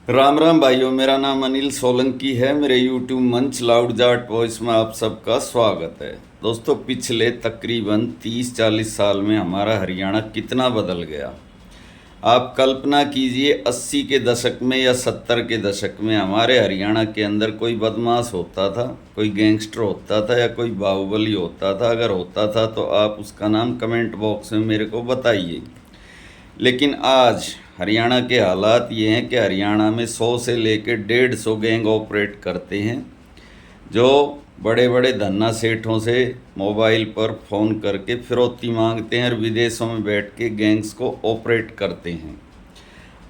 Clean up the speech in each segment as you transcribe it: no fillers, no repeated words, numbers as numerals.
राम राम भाइयों, मेरा नाम अनिल सोलंकी है। मेरे यूट्यूब मंच लाउड जाट वॉइस में आप सबका स्वागत है। दोस्तों, पिछले तकरीबन 30-40 साल में हमारा हरियाणा कितना बदल गया। आप कल्पना कीजिए, 80 के दशक में या 70 के दशक में हमारे हरियाणा के अंदर कोई बदमाश होता था, कोई गैंगस्टर होता था या कोई बाहुबली होता था। अगर होता था तो आप उसका नाम कमेंट बॉक्स में मेरे को बताइए। लेकिन आज हरियाणा के हालात ये हैं कि हरियाणा में 100 से लेकर 150 गैंग ऑपरेट करते हैं, जो बड़े बड़े धन्ना सेठों से मोबाइल पर फ़ोन करके फिरौती मांगते हैं और विदेशों में बैठ के गैंग्स को ऑपरेट करते हैं।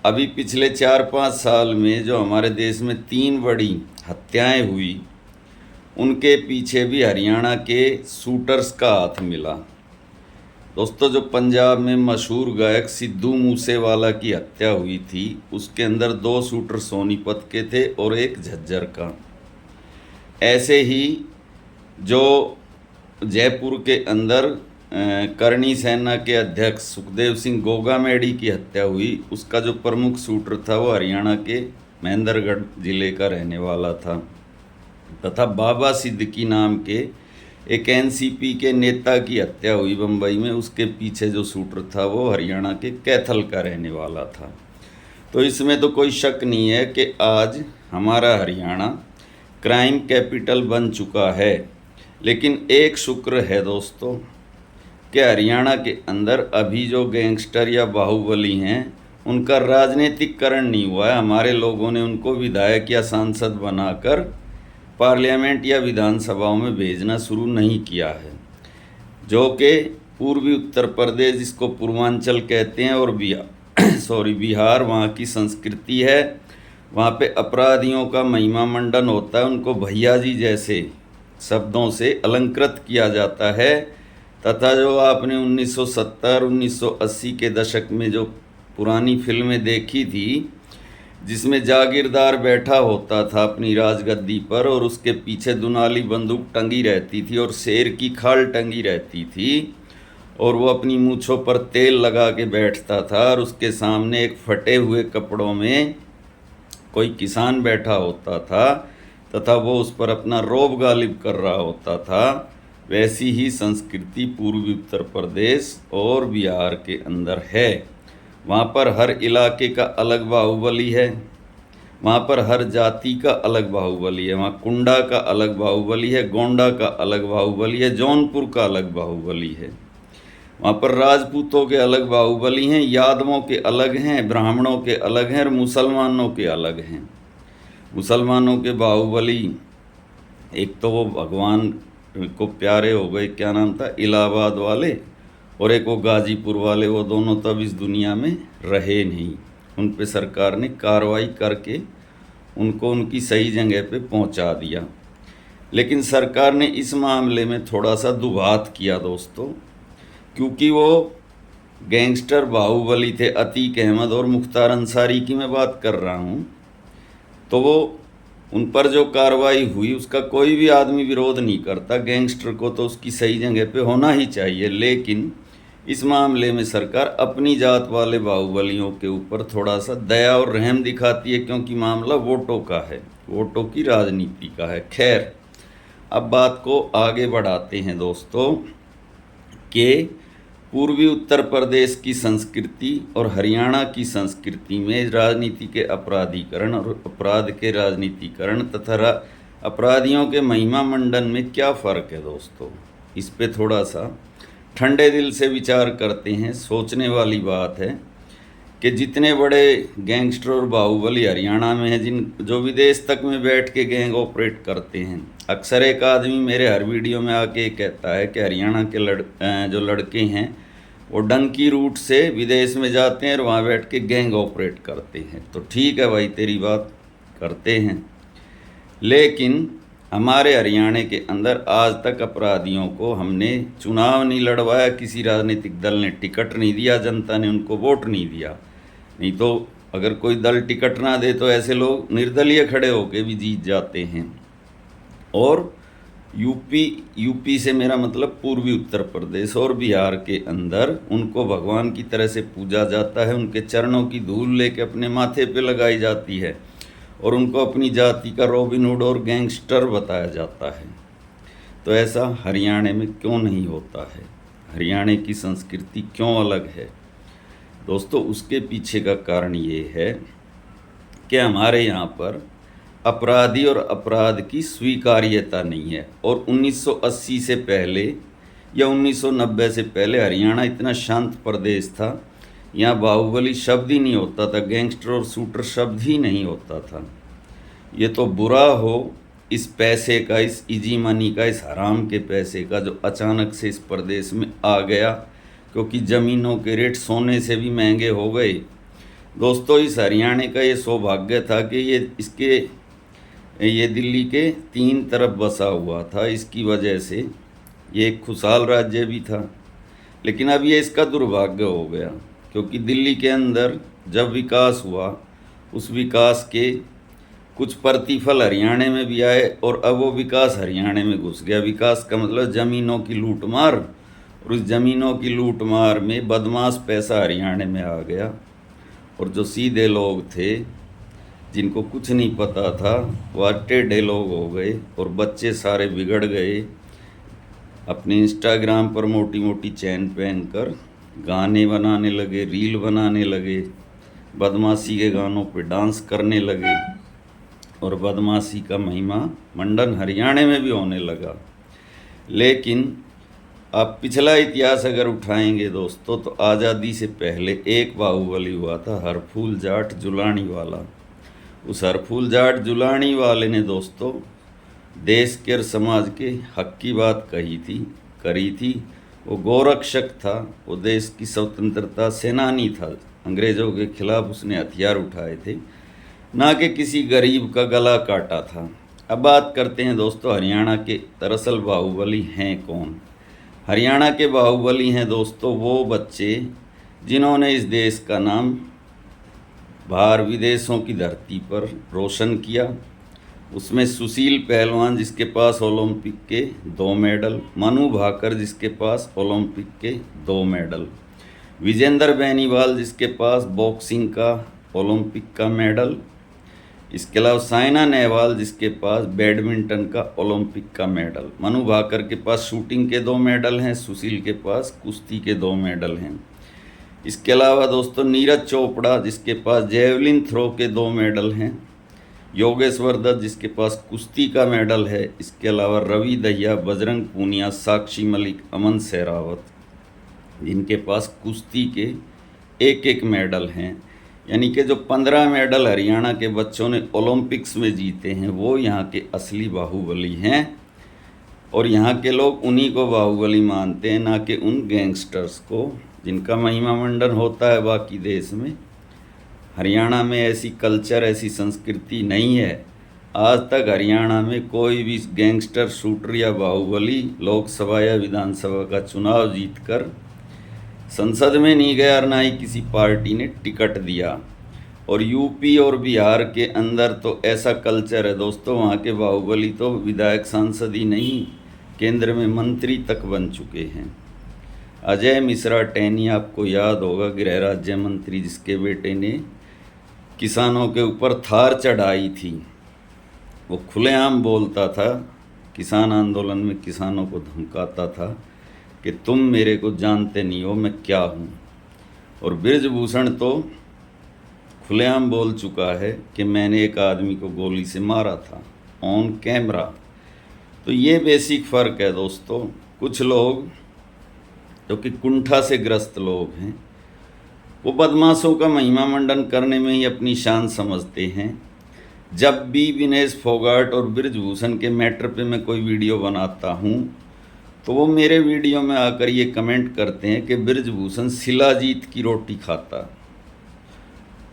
अभी पिछले 4-5 साल में जो हमारे देश में 3 बड़ी हत्याएं हुई, उनके पीछे भी हरियाणा के शूटर्स का हाथ मिला। दोस्तों, जो पंजाब में मशहूर गायक सिद्धू मूसेवाला की हत्या हुई थी, उसके अंदर 2 शूटर सोनीपत के थे और एक झज्जर का। ऐसे ही जो जयपुर के अंदर करणी सेना के अध्यक्ष सुखदेव सिंह गोगामेडी की हत्या हुई, उसका जो प्रमुख शूटर था वो हरियाणा के महेंद्रगढ़ जिले का रहने वाला था। तथा बाबा सिद्दीकी नाम के एक एनसीपी के नेता की हत्या हुई बम्बई में, उसके पीछे जो शूटर था वो हरियाणा के कैथल का रहने वाला था। तो इसमें तो कोई शक नहीं है कि आज हमारा हरियाणा क्राइम कैपिटल बन चुका है। लेकिन एक शुक्र है दोस्तों कि हरियाणा के अंदर अभी जो गैंगस्टर या बाहुबली हैं, उनका राजनीतिकरण नहीं हुआ है। हमारे लोगों ने उनको विधायक या सांसद बनाकर पार्लियामेंट या विधानसभाओं में भेजना शुरू नहीं किया है, जो कि पूर्वी उत्तर प्रदेश, जिसको पूर्वांचल कहते हैं, और बिहार वहाँ की संस्कृति है। वहाँ पे अपराधियों का महिमा मंडन होता है, उनको भैया जी जैसे शब्दों से अलंकृत किया जाता है। तथा जो आपने 1970-1980 के दशक में जो पुरानी फिल्में देखी थी, जिसमें जागीरदार बैठा होता था अपनी राजगद्दी पर और उसके पीछे दुनाली बंदूक टंगी रहती थी और शेर की खाल टंगी रहती थी, और वो अपनी मूँछों पर तेल लगा के बैठता था और उसके सामने एक फटे हुए कपड़ों में कोई किसान बैठा होता था तथा वो उस पर अपना रौब गालिब कर रहा होता था। वैसी ही संस्कृति पूर्वी उत्तर प्रदेश और बिहार के अंदर है। वहाँ पर हर इलाके का अलग बाहुबली है, वहाँ पर हर जाति का अलग बाहुबली है। वहाँ कुंडा का अलग बाहुबली है, गोंडा का अलग बाहुबली है, जौनपुर का अलग बाहुबली है। वहाँ पर राजपूतों के अलग बाहुबली हैं, यादवों के अलग हैं, ब्राह्मणों के अलग हैं और मुसलमानों के अलग हैं। मुसलमानों के बाहुबली, एक तो वो भगवान को प्यारे हो गए, क्या नाम था, इलाहाबाद वाले, और एक वो गाजीपुर वाले। वो दोनों तब इस दुनिया में रहे नहीं। उन पे सरकार ने कार्रवाई करके उनको उनकी सही जगह पे पहुंचा दिया। लेकिन सरकार ने इस मामले में थोड़ा सा दुभात किया दोस्तों, क्योंकि वो गैंगस्टर बाहुबली थे, अतीक अहमद और मुख्तार अंसारी की मैं बात कर रहा हूँ। तो वो उन पर जो कार्रवाई हुई उसका कोई भी आदमी विरोध नहीं करता। गैंगस्टर को तो उसकी सही जगह पे होना ही चाहिए। लेकिन इस मामले में सरकार अपनी जात वाले बाहुबलियों के ऊपर थोड़ा सा दया और रहम दिखाती है, क्योंकि मामला वोटों का है, वोटों की राजनीति का है। खैर, अब बात को आगे बढ़ाते हैं दोस्तों कि पूर्वी उत्तर प्रदेश की संस्कृति और हरियाणा की संस्कृति में राजनीति के अपराधीकरण और अपराध के राजनीतिकरण तथा अपराधियों के महिमा मंडन में क्या फ़र्क है दोस्तों। इस पे थोड़ा सा ठंडे दिल से विचार करते हैं। सोचने वाली बात है कि जितने बड़े गैंगस्टर और बाहुबली हरियाणा में हैं, जो विदेश तक में बैठ के गैंग ऑपरेट करते हैं। अक्सर एक आदमी मेरे हर वीडियो में आके कहता है कि हरियाणा के जो लड़के हैं वो डंकी रूट से विदेश में जाते हैं और वहाँ बैठ के गैंग ऑपरेट करते हैं। तो ठीक है भाई, तेरी बात करते हैं, लेकिन हमारे हरियाणा के अंदर आज तक अपराधियों को हमने चुनाव नहीं लड़वाया, किसी राजनीतिक दल ने टिकट नहीं दिया, जनता ने उनको वोट नहीं दिया। नहीं तो अगर कोई दल टिकट ना दे तो ऐसे लोग निर्दलीय खड़े होकर भी जीत जाते हैं। और यूपी से मेरा मतलब पूर्वी उत्तर प्रदेश और बिहार के अंदर उनको भगवान की तरह से पूजा जाता है। उनके चरणों की धूल लेके अपने माथे पे लगाई जाती है और उनको अपनी जाति का रॉबिन हुड और गैंगस्टर बताया जाता है। तो ऐसा हरियाणा में क्यों नहीं होता है? हरियाणा की संस्कृति क्यों अलग है? दोस्तों, उसके पीछे का कारण ये है कि हमारे यहाँ पर अपराधी और अपराध की स्वीकार्यता नहीं है। और 1980 से पहले या 1990 से पहले हरियाणा इतना शांत प्रदेश था, यहाँ बाहुबली शब्द ही नहीं होता था, गैंगस्टर और शूटर शब्द ही नहीं होता था। ये तो बुरा हो इस पैसे का, इस इजी मनी का, इस हराम के पैसे का जो अचानक से इस प्रदेश में आ गया, क्योंकि ज़मीनों के रेट सोने से भी महंगे हो गए। दोस्तों, इस हरियाणा का ये सौभाग्य था कि ये दिल्ली के 3 तरफ बसा हुआ था। इसकी वजह से ये एक खुशहाल राज्य भी था। लेकिन अब ये इसका दुर्भाग्य हो गया, क्योंकि दिल्ली के अंदर जब विकास हुआ, उस विकास के कुछ प्रतिफल हरियाणा में भी आए और अब वो विकास हरियाणा में घुस गया। विकास का मतलब ज़मीनों की लूटमार, और उस ज़मीनों की लूटमार में बदमाश पैसा हरियाणा में आ गया। और जो सीधे लोग थे, जिनको कुछ नहीं पता था, वह टेढ़े लोग हो गए और बच्चे सारे बिगड़ गए। अपने इंस्टाग्राम पर मोटी मोटी चैन पहनकर गाने बनाने लगे, रील बनाने लगे, बदमाशी के गानों पे डांस करने लगे और बदमाशी का महिमा मंडन हरियाणा में भी होने लगा। लेकिन आप पिछला इतिहास अगर उठाएंगे दोस्तों, तो आज़ादी से पहले एक बाहुबली हुआ था, हरफूल जाट जुलानी वाला। उस हरफूल जाट जुलानी वाले ने दोस्तों देश के और समाज के हक की बात करी थी। वो गोरक्षक था, वो देश की स्वतंत्रता सेनानी था। अंग्रेज़ों के खिलाफ उसने हथियार उठाए थे, ना कि किसी गरीब का गला काटा था। अब बात करते हैं दोस्तों हरियाणा के दरअसल बाहुबली हैं कौन। हरियाणा के बाहुबली हैं दोस्तों वो बच्चे जिन्होंने इस देश का नाम बाहर विदेशों की धरती पर रोशन किया। उसमें सुशील पहलवान, जिसके पास ओलंपिक के 2 मेडल, मनु भाकर जिसके पास ओलंपिक के 2 मेडल, विजेंद्र बेनीवाल जिसके पास बॉक्सिंग का ओलंपिक का मेडल, इसके अलावा साइना नेहवाल जिसके पास बैडमिंटन का ओलंपिक का मेडल। मनु भाकर के पास शूटिंग के 2 मेडल हैं, सुशील के पास कुश्ती के 2 मेडल हैं। इसके अलावा दोस्तों नीरज चोपड़ा जिसके पास जेवलिन थ्रो के 2 मेडल हैं, योगेश्वर दत्त जिसके पास कुश्ती का मेडल है। इसके अलावा रवि दहिया, बजरंग पूनिया, साक्षी मलिक, अमन सहरावत जिनके पास कुश्ती के 1-1 मेडल हैं। यानी कि जो 15 मेडल हरियाणा के बच्चों ने ओलंपिक्स में जीते हैं, वो यहाँ के असली बाहुबली हैं। और यहाँ के लोग उन्हीं को बाहुबली मानते हैं, ना कि उन गैंगस्टर्स को जिनका महिमा मंडन होता है बाकी देश में। हरियाणा में ऐसी कल्चर, ऐसी संस्कृति नहीं है। आज तक हरियाणा में कोई भी गैंगस्टर, शूटर या बाहुबली लोकसभा या विधानसभा का चुनाव जीतकर संसद में नहीं गया और ना ही किसी पार्टी ने टिकट दिया। और यूपी और बिहार के अंदर तो ऐसा कल्चर है दोस्तों, वहाँ के बाहुबली तो विधायक सांसद ही नहीं, केंद्र में मंत्री तक बन चुके हैं। अजय मिश्रा टैनी आपको याद होगा, गृह राज्य मंत्री, जिसके बेटे ने किसानों के ऊपर थार चढ़ाई थी। वो खुलेआम बोलता था, किसान आंदोलन में किसानों को धमकाता था कि तुम मेरे को जानते नहीं हो मैं क्या हूँ। और बृजभूषण तो खुलेआम बोल चुका है कि मैंने एक आदमी को गोली से मारा था ऑन कैमरा। तो ये बेसिक फ़र्क है दोस्तों। कुछ लोग जो कि कुंठा से ग्रस्त लोग हैं, वो बदमाशों का महिमा मंडन करने में ही अपनी शान समझते हैं। जब भी विनेश फोगाट और बृजभूषण के मैटर पे मैं कोई वीडियो बनाता हूँ, तो वो मेरे वीडियो में आकर ये कमेंट करते हैं कि बृजभूषण शिलाजीत की रोटी खाता,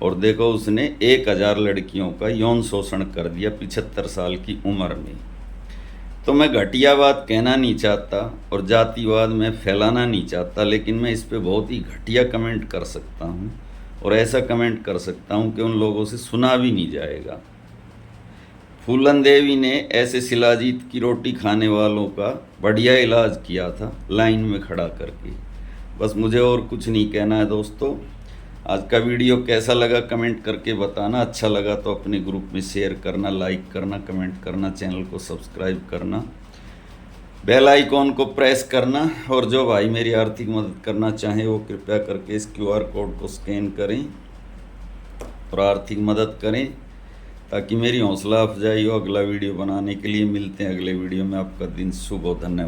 और देखो उसने 1000 लड़कियों का यौन शोषण कर दिया 75 साल की उम्र में। तो मैं घटिया बात कहना नहीं चाहता और जातिवाद में फैलाना नहीं चाहता, लेकिन मैं इस पे बहुत ही घटिया कमेंट कर सकता हूँ और ऐसा कमेंट कर सकता हूँ कि उन लोगों से सुना भी नहीं जाएगा। फूलन देवी ने ऐसे शिलाजीत की रोटी खाने वालों का बढ़िया इलाज किया था लाइन में खड़ा करके। बस मुझे और कुछ नहीं कहना है दोस्तों। आज का वीडियो कैसा लगा कमेंट करके बताना। अच्छा लगा तो अपने ग्रुप में शेयर करना, लाइक करना, कमेंट करना, चैनल को सब्सक्राइब करना, बेल आइकॉन को प्रेस करना। और जो भाई मेरी आर्थिक मदद करना चाहें वो कृपया करके इस QR कोड को स्कैन करें और आर्थिक मदद करें ताकि मेरी हौसला अफजाई हो अगला वीडियो बनाने के लिए। मिलते हैं अगले वीडियो में। आपका दिन शुभ हो। धन्यवाद।